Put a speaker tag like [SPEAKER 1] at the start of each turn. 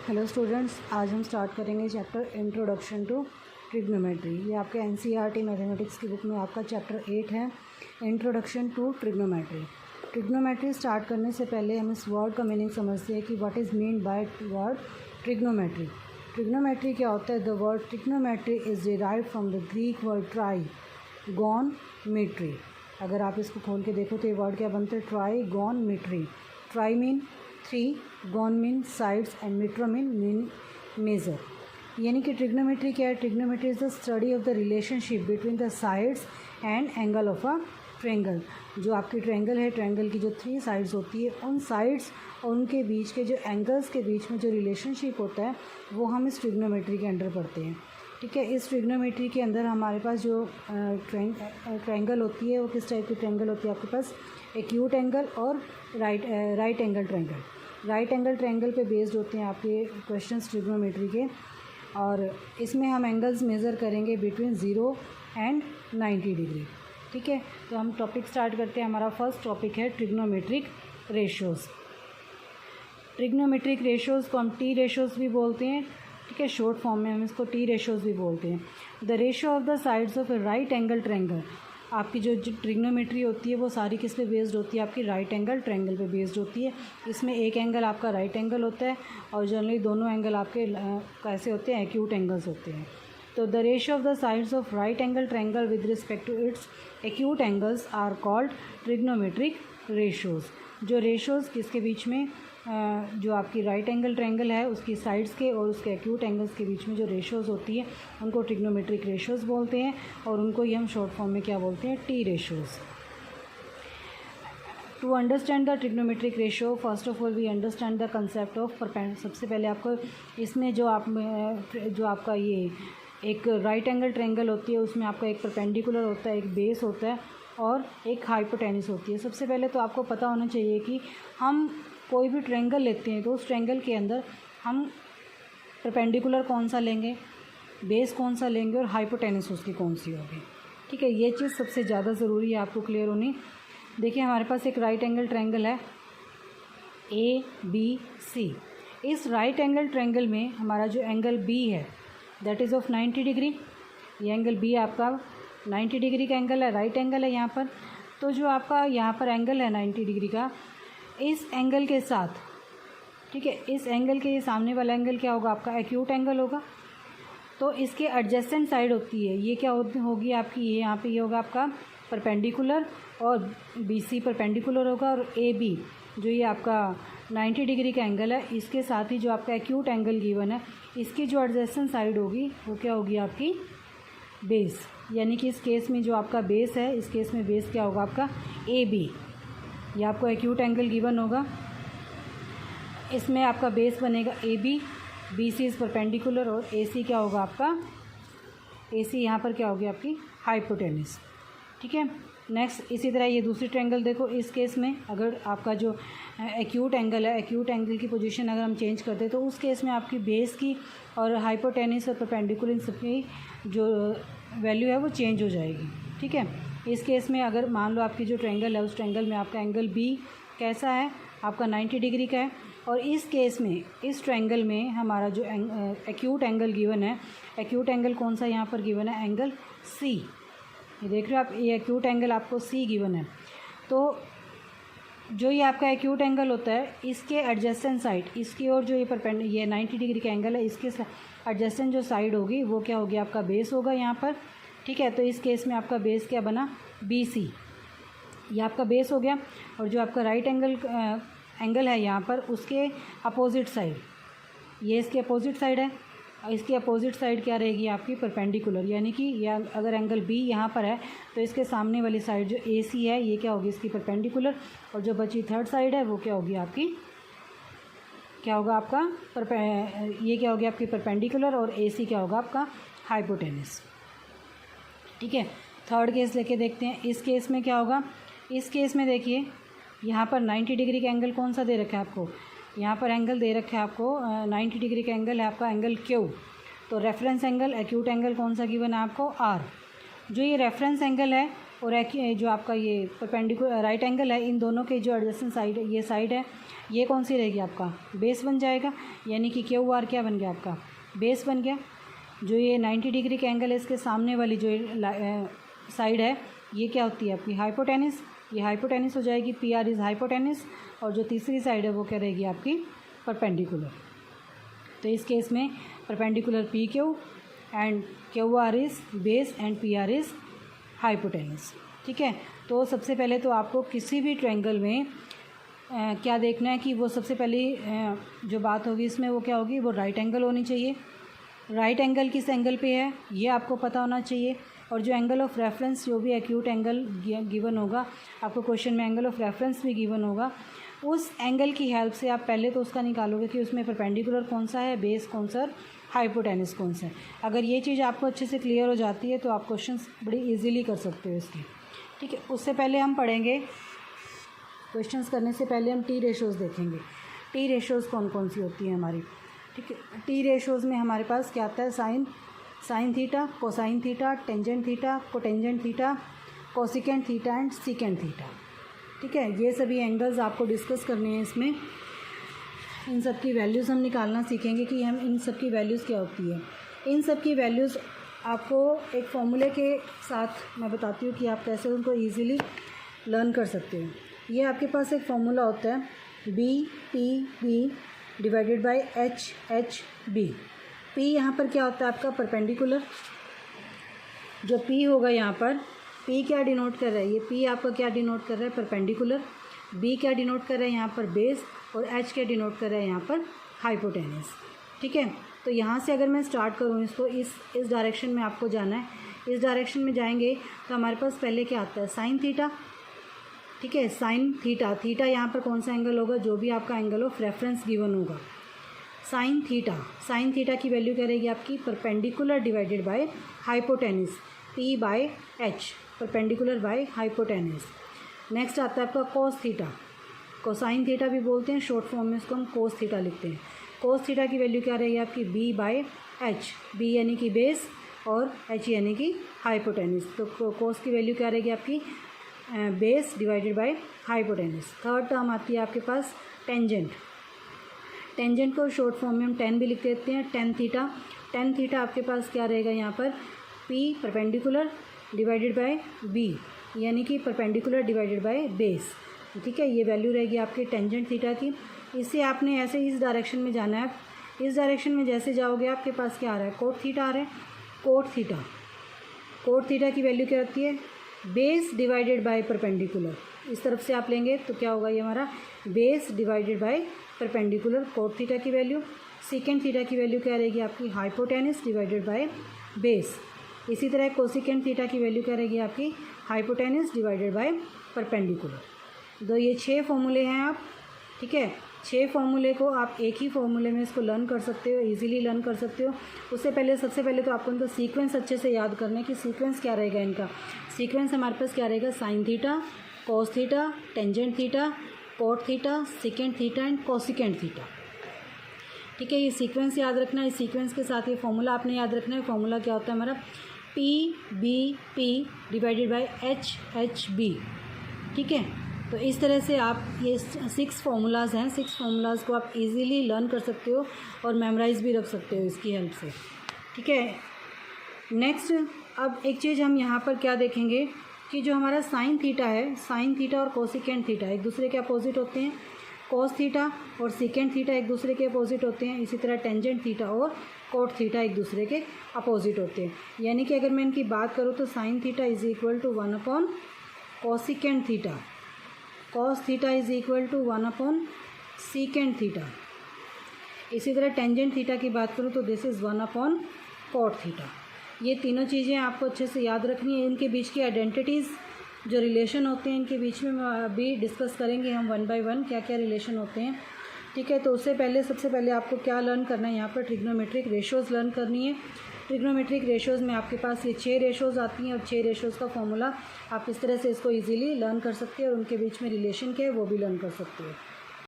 [SPEAKER 1] Hello students, आज हम start करेंगे चैप्टर इंट्रोडक्शन टू ट्रिग्नोमेट्री। ये आपके एनसीईआरटी मैथमेटिक्स की बुक में आपका चैप्टर 8 है, introduction to trigonometry. Trigonometry start करने से पहले हम इस वर्ड का मीनिंग समझते हैं कि what is mean by word trigonometry. Trigonometry क्या होता है? The word trigonometry is derived from the Greek word trigonometry. अगर आप इसको खोल के देखो तो ये वर्ड क्या बनता है? Trigonometry. Tri mean 3, gon mean sides and metre mean measure. यानी कि ट्रिग्नोमेट्री क्या है? Trigonometry is the study of the relationship between the sides and angle of a triangle. जो आपकी ट्रायंगल है, ट्रायंगल की जो 3 साइड्स होती है, उन साइड्स और उनके बीच के जो एंगल्स के बीच में जो रिलेशनशिप होता है वो हम इस ट्रिग्नोमेट्री के अंडर पढ़ते हैं। ठीक है, इस ट्रिग्नोमेट्री के अंदर हमारे पास जो ट्रायंगल होती है वो किस टाइप की ट्रायंगल होती है? आपके पास एक्यूट एंगल और right angle triangle. Right angle triangle पे बेस्ड होते हैं आपके क्वेश्चंस ट्रिग्नोमेट्री के, और इसमें हम एंगल्स मेज़र करेंगे बिटवीन 0 एंड 90 डिग्री। ठीक है, तो हम टॉपिक स्टार्ट करते हैं। हमारा फर्स्ट टॉपिक है ट्रिग्नोमेट्रिक रेशियोज़। ट्रिग्नोमेट्रिक रेशियोज़ को हम टी रेशियोज़ भी बोलते हैं। ठीक है, शॉर्ट फॉर्म में हम इसको टी रेशियोज़ भी बोलते हैं। The ratio of the sides of A right angle triangle. आपकी जो ट्रिग्नोमेट्री होती है वो सारी किस पे बेस्ड होती है? आपकी राइट एंगल ट्रायंगल पे बेस्ड होती है। इसमें एक एंगल आपका राइट एंगल होता है और जनरली दोनों एंगल आपके कैसे होते हैं? एक्यूट एंगल्स होते हैं। तो the ratio of the sides of right angle triangle with respect to its acute angles are called trigonometric ratios. जो रेशियोज़ किसके बीच में, जो आपकी राइट एंगल ट्रायंगल है उसकी साइड्स के और उसके एक्यूट एंगल्स के बीच में जो रेशियोज़ होती है उनको ट्रिग्नोमेट्रिक रेशियोज़ बोलते हैं, और उनको ही हम शॉर्ट फॉर्म में क्या बोलते हैं? T ratios. To understand the trigonometric ratio, first of all we understand the concept of सबसे पहले आपको इसमें जो आपका ये एक राइट एंगल ट्रायंगल होती है उसमें आपका एक परपेंडिकुलर होता है, एक बेस होता है और एक हाइपोटेनस होती है। सबसे पहले तो आपको पता होना चाहिए कि हम कोई भी ट्रायंगल लेते हैं तो उस ट्रायंगल के अंदर हम परपेंडिकुलर कौन सा लेंगे, बेस कौन सा लेंगे और हाइपोटेनस उसकी कौन सी होगी। ठीक है, ये चीज़ सबसे ज़्यादा ज़रूरी है आपको क्लियर होनी। देखिए, हमारे पास एक राइट एंगल ट्रायंगल है ABC। इस राइट एंगल ट्रायंगल में हमारा जो एंगल B है दैट इज़ ऑफ 90 डिग्री। ये एंगल B आपका 90 डिग्री का एंगल है, राइट एंगल है यहाँ पर। तो जो आपका यहाँ पर एंगल है 90 डिग्री का, इस एंगल के साथ, ठीक है, इस एंगल के सामने वाला एंगल क्या होगा? आपका एक्यूट एंगल होगा। तो इसके एडजेसेंट साइड होती है, ये क्या होगी आपकी? ये यहाँ पे ये होगा आपका परपेंडिकुलर, और BC परपेंडिकुलर होगा, और AB जो ये आपका 90 डिग्री का एंगल है, इसके साथ ही जो आपका एक्यूट एंगल गिवन है इसकी जो एडजेसेंट साइड होगी वो क्या होगी? आपकी बेस। यानी कि इस केस में जो आपका बेस है, इस केस में बेस क्या होगा? आपका AB। ये आपको एक्यूट एंगल गिवन होगा, इसमें आपका बेस बनेगा AB, BC इज़ परपेंडिकुलर, और AC क्या होगा आपका? AC यहाँ पर क्या होगी? आपकी हाइपोटेनस। ठीक है, नेक्स्ट इसी तरह ये दूसरी ट्रायंगल देखो। इस केस में अगर आपका जो एक्यूट एंगल है, एक्यूट एंगल की पोजीशन अगर हम चेंज करते तो उस केस में आपकी बेस की और हाइपोटेनस और परपेंडिकुलर सबकी जो वैल्यू है वो चेंज हो जाएगी। ठीक है, इस केस में अगर मान लो आपकी जो ट्रायंगल है उस ट्रायंगल में आपका एंगल B कैसा है? आपका 90 डिग्री का है, और इस केस में इस ट्रायंगल में हमारा जो एक्यूट एंगल गिवन है, एक्यूट एंगल कौन सा यहाँ पर गिवन है? Angle C। ये देख रहे हो आप, ये एक्यूट एंगल आपको C गिवन है। तो जो ये आपका एक्यूट एंगल होता है इसके एडजेसेंट साइड, इसकी और जो ये 90 डिग्री का एंगल है इसके एडजेसेंट जो साइड होगी वो क्या होगी? आपका बेस होगा यहाँ पर। ठीक है, तो इस केस में आपका बेस क्या बना? BC। ये आपका बेस हो गया, और जो आपका राइट एंगल है यहाँ पर उसके अपोजिट साइड, ये इसके अपोजिट साइड है, और इसकी अपोजिट साइड क्या रहेगी? आपकी परपेंडिकुलर। यानी कि यह अगर एंगल B यहाँ पर है तो इसके सामने वाली साइड जो AC है ये क्या होगी? इसकी परपेंडिकुलर, और जो बची थर्ड साइड है वो क्या होगी? आपकी क्या होगा? आपका ये क्या होगी? आपकी परपेंडिकुलर, और AC क्या होगा? आपका हाइपोटेनस। ठीक है, थर्ड केस लेके देखते हैं। इस केस में क्या होगा? इस केस में देखिए यहाँ पर 90 डिग्री का एंगल कौन सा दे रखा है आपको? यहाँ पर एंगल दे रखा है आपको 90 डिग्री का एंगल है आपका एंगल Q। तो रेफरेंस एंगल, एक्यूट एंगल कौन सा गिवन है आपको? R। जो ये रेफरेंस एंगल है और जो आपका ये परपेंडिकुलर राइट एंगल है, इन दोनों के जो एडजेसेंट साइड है, ये साइड है, ये कौन सी रहेगी आपका बेस बन जाएगा, यानी कि क्यू आर क्या बन गया आपका बेस बन गया। जो ये 90 डिग्री का एंगल है, इसके सामने वाली जो साइड है ये क्या होती है आपकी हाइपोटेनिस, ये हाइपोटेनिस हो जाएगी, पी आर इज़ हाइपोटेनिस। और जो तीसरी साइड है वो क्या रहेगी आपकी परपेंडिकुलर। तो इस केस में perpendicular P Q and Q R is base and P R is hypotenuse. ठीक है, तो सबसे पहले तो आपको किसी भी ट्रायंगल में क्या देखना है कि वो सबसे पहले जो बात होगी इसमें वो क्या होगी, वो राइट एंगल होनी चाहिए। राइट एंगल किस एंगल पे है ये आपको पता होना चाहिए। और जो एंगल ऑफ रेफरेंस, जो भी एक्यूट एंगल गिवन होगा आपको क्वेश्चन में, एंगल ऑफ रेफरेंस भी गिवन होगा, उस एंगल की हेल्प से आप पहले तो उसका निकालोगे कि उसमें परपेंडिकुलर कौन सा है, बेस कौन सा, हाइपोटेनिस कौन सा है। अगर ये चीज़ आपको अच्छे से क्लियर हो जाती है तो आप क्वेश्चन बड़ी ईजीली कर सकते हो इसके। ठीक है, उससे पहले हम पढ़ेंगे, क्वेश्चंस करने से पहले हम टी रेशोज़ देखेंगे। टी रेशोज़ कौन कौन सी होती हैं हमारी। ठीक है, टी रेशोज़ में हमारे पास क्या आता है, sine theta, cosine theta, tangent theta, cotangent theta, cosecant theta and secant theta. ठीक है, ये सभी एंगल्स आपको डिस्कस करने हैं इसमें। इन सब की वैल्यूज़ हम निकालना सीखेंगे कि हम इन सब की वैल्यूज़ क्या होती है। इन सब की वैल्यूज़ आपको एक फॉर्मूले के साथ मैं बताती हूँ कि आप कैसे उनको ईजीली लर्न कर सकते हो। ये आपके पास एक फॉर्मूला होता है B P B divided by H H B. P यहाँ पर क्या होता है आपका परपेंडिकुलर। जो पी होगा यहाँ पर, पी क्या डिनोट कर रहा है, ये पी आपका क्या डिनोट कर रहा है, परपेंडिकुलर। बी क्या डिनोट कर रहा है यहाँ पर, बेस। और एच क्या डिनोट कर रहा है यहाँ पर, हाइपोटेनिस। ठीक है, तो यहाँ से अगर मैं स्टार्ट करूँ इसको, इस डायरेक्शन में आपको जाना है। इस डायरेक्शन में जाएंगे तो हमारे पास पहले क्या आता है, साइन थीटा। ठीक है, साइन थीटा, थीटा यहाँ पर कौन सा एंगल होगा, जो भी आपका एंगल ऑफ रेफरेंस गिवन होगा। साइन थीटा की वैल्यू क्या रहेगी आपकी, perpendicular divided bye hypotenuse, P by H, perpendicular by hypotenuse. Next आता है आपका कोस थीटा, कोसाइन थीटा भी बोलते हैं, शॉर्ट फॉर्म में इसको हम कोस थीटा लिखते हैं। कोस थीटा की वैल्यू क्या रहेगी आपकी, बी बाय एच, बी यानी कि बेस और एच यानी कि हाइपोटेनिस। तो कोस की वैल्यू क्या रहेगी आपकी, base divided by hypotenuse. Third term आती है आपके पास टेंजेंट। टेंजेंट को शॉर्ट फॉर्म में हम टेन भी लिख देते हैं, टेन थीटा। टेन थीटा आपके पास क्या रहेगा यहाँ पर, P perpendicular divided by B, यानी कि परपेंडिकुलर डिवाइडेड बाय बेस। ठीक है, ये वैल्यू रहेगी आपकी टेंजेंट थीटा की। इससे आपने ऐसे इस डायरेक्शन में जाना है। इस डायरेक्शन में जैसे जाओगे आपके पास क्या आ रहा है, कोट थीटा आ रहा है। कोट थीटा की वैल्यू क्या होती है, बेस डिवाइडेड बाय परपेंडिकुलर। इस तरफ से आप लेंगे तो क्या होगा, ये हमारा base divided by perpendicular, cot theta की वैल्यू। सीकेंट थीटा की वैल्यू क्या रहेगी आपकी, हाइपोटेनिस डिवाइडेड बाय बेस। इसी तरह कोसिकेंट थीटा की वैल्यू क्या रहेगी आपकी, हाइपोटेनिस डिवाइडेड बाय परपेंडिकुलर। तो ये 6 फॉर्मूले हैं आप। ठीक है, 6 फॉर्मूले को आप एक ही फॉर्मूले में इसको लर्न कर सकते हो, इजीली लर्न कर सकते हो। उससे पहले सबसे पहले तो आपको इनका सीक्वेंस अच्छे से याद करना है कि सीक्वेंस क्या रहेगा इनका। सीक्वेंस हमारे पास क्या रहेगा, sine theta, cos theta, tangent theta, cot theta, secant theta and cosecant theta. ठीक है, ये सीक्वेंस याद रखना है। इस सीक्वेंस के साथ ये फॉर्मूला आपने याद रखना है। फॉर्मूला क्या होता है हमारा, P B P divided by H H B. ठीक है, तो इस तरह से आप ये 6 फार्मूलाज़ हैं, 6 फार्मूलाज़ को आप इजीली लर्न कर सकते हो और मेमोराइज भी रख सकते हो इसकी हेल्प से। ठीक है, नेक्स्ट अब एक चीज़ हम यहाँ पर क्या देखेंगे कि जो हमारा साइन थीटा है, साइन थीटा और कोसिकेंट थीटा एक दूसरे के अपोजिट होते हैं। कोस थीटा और सीकेंट थीटा एक दूसरे के अपोजिट होते हैं। इसी तरह टेंजेंट थीटा और कोट थीटा एक दूसरे के अपोजिट होते हैं। यानी कि अगर मैं इनकी बात करूँ तो sine theta is equal to 1 upon cosecant theta, cos theta is equal to 1 upon secant theta. इसी तरह टेंजेंट थीटा की बात करूँ तो this is 1 upon cot theta. ये तीनों चीज़ें आपको अच्छे से याद रखनी है। इनके बीच की आइडेंटिटीज़ जो रिलेशन होते हैं इनके बीच में अभी डिस्कस करेंगे हम 1 बाय 1 क्या क्या रिलेशन होते हैं। ठीक है, तो उससे पहले सबसे पहले आपको क्या लर्न करना है, यहाँ पर ट्रिग्नोमेट्रिक रेशोज़ लर्न करनी है। ट्रिग्नोमेट्रिक रेशोज़ में आपके पास ये 6 रेशोज़ आती हैं और 6 रेशोज़ का फॉर्मूला आप इस तरह से इसको इजीली लर्न कर सकते हैं और उनके बीच में रिलेशन क्या है वो भी लर्न कर सकते हो।